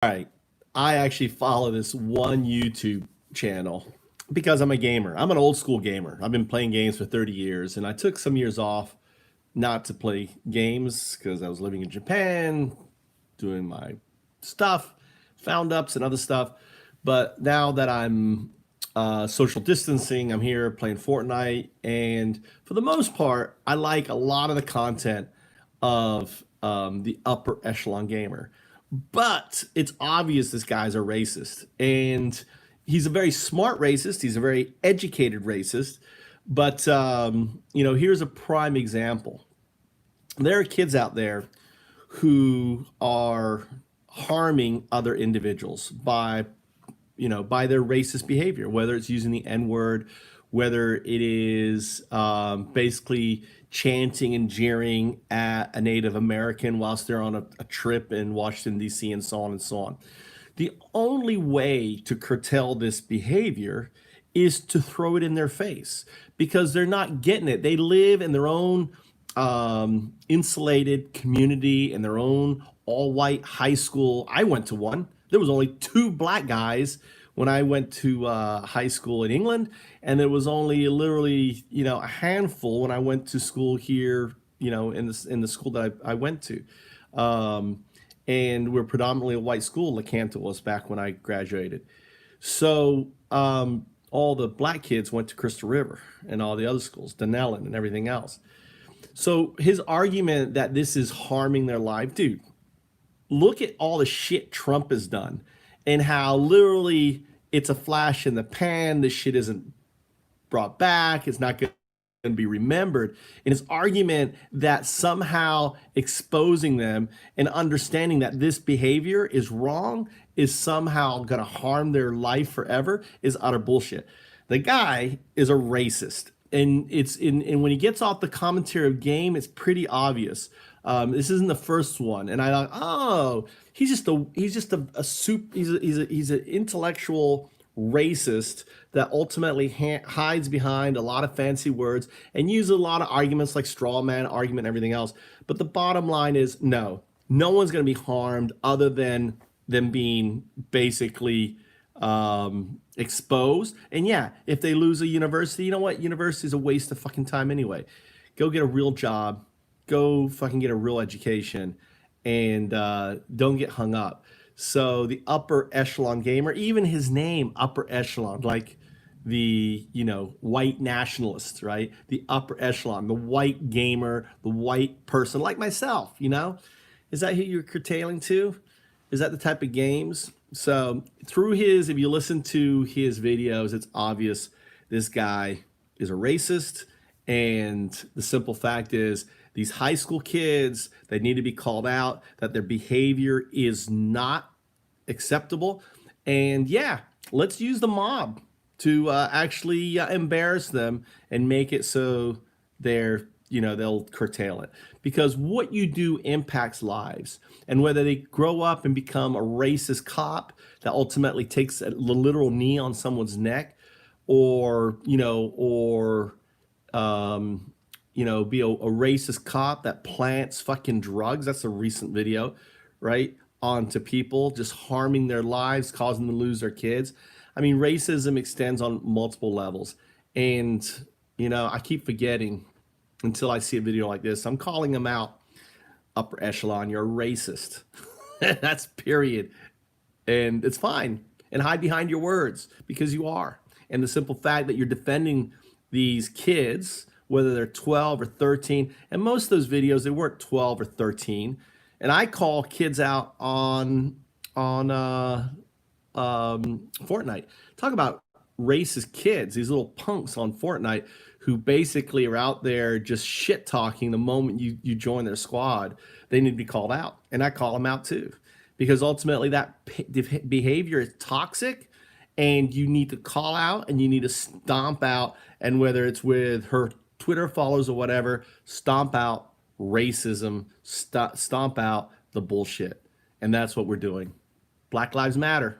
All right. I actually follow this one YouTube channel because I'm a gamer. I'm an old school gamer. I've been playing games for 30 years, and I took some years off not to play games because I was living in Japan, doing my stuff, found ups and other stuff. But now that I'm social distancing, I'm here playing Fortnite, and for the most part, I like a lot of the content of the upper echelon gamer. But it's obvious this guy's a racist, and he's a very smart racist. He's a very educated racist. But here's a prime example. There are kids out there who are harming other individuals by their racist behavior, whether it's using the N word, whether it is basically chanting and jeering at a Native American whilst they're on a trip in Washington, D.C., and so on and so on. The only way to curtail this behavior is to throw it in their face because they're not getting it. They live in their own insulated community in their own all-white high school. I went to one. There was only two black guys when I went to high school in England, and there was only literally a handful when I went to school here, in the school that I went to. And we're predominantly a white school. Lecanto was back when I graduated. So all the black kids went to Crystal River and all the other schools, Dunellen and everything else. So his argument that this is harming their life, dude, look at all the shit Trump has done and how literally it's a flash in the pan. This shit isn't brought back. It's not going to be remembered. And his argument that somehow exposing them and understanding that this behavior is wrong is somehow going to harm their life forever is utter bullshit. The guy is a racist. And and when he gets off the commentary of game, it's pretty obvious. This isn't the first one, and I thought, oh, he's an intellectual racist that ultimately hides behind a lot of fancy words and uses a lot of arguments like straw man argument and everything else. But the bottom line is, no one's going to be harmed other than them being basically exposed. And yeah, if they lose a university, you know what? University is a waste of fucking time anyway. Go get a real job. Go fucking get a real education, and don't get hung up. So the upper echelon gamer, even his name, upper echelon, like the white nationalists, right? The upper echelon, the white gamer, the white person like myself. Is that who you're curtailing to? Is that the type of games? So if you listen to his videos, it's obvious this guy is a racist. And the simple fact is these high school kids, they need to be called out that their behavior is not acceptable. And yeah, let's use the mob to actually embarrass them and make it so they'll curtail it, because what you do impacts lives. And whether they grow up and become a racist cop that ultimately takes a literal knee on someone's neck, or be a racist cop that plants fucking drugs. That's a recent video, right? Onto people, just harming their lives, causing them to lose their kids. I mean, racism extends on multiple levels. And, I keep forgetting until I see a video like this. I'm calling them out. Upper echelon, you're a racist. That's period. And it's fine. And hide behind your words because you are. And the simple fact that you're defending these kids, whether they're 12 or 13, and most of those videos, they weren't 12 or 13. And I call kids out on Fortnite. Talk about racist kids, these little punks on Fortnite who basically are out there just shit talking the moment you join their squad. They need to be called out. And I call them out too, because ultimately that behavior is toxic, and you need to call out and you need to stomp out. And whether it's with her Twitter followers or whatever, stomp out racism, stomp out the bullshit. And that's what we're doing. Black Lives Matter.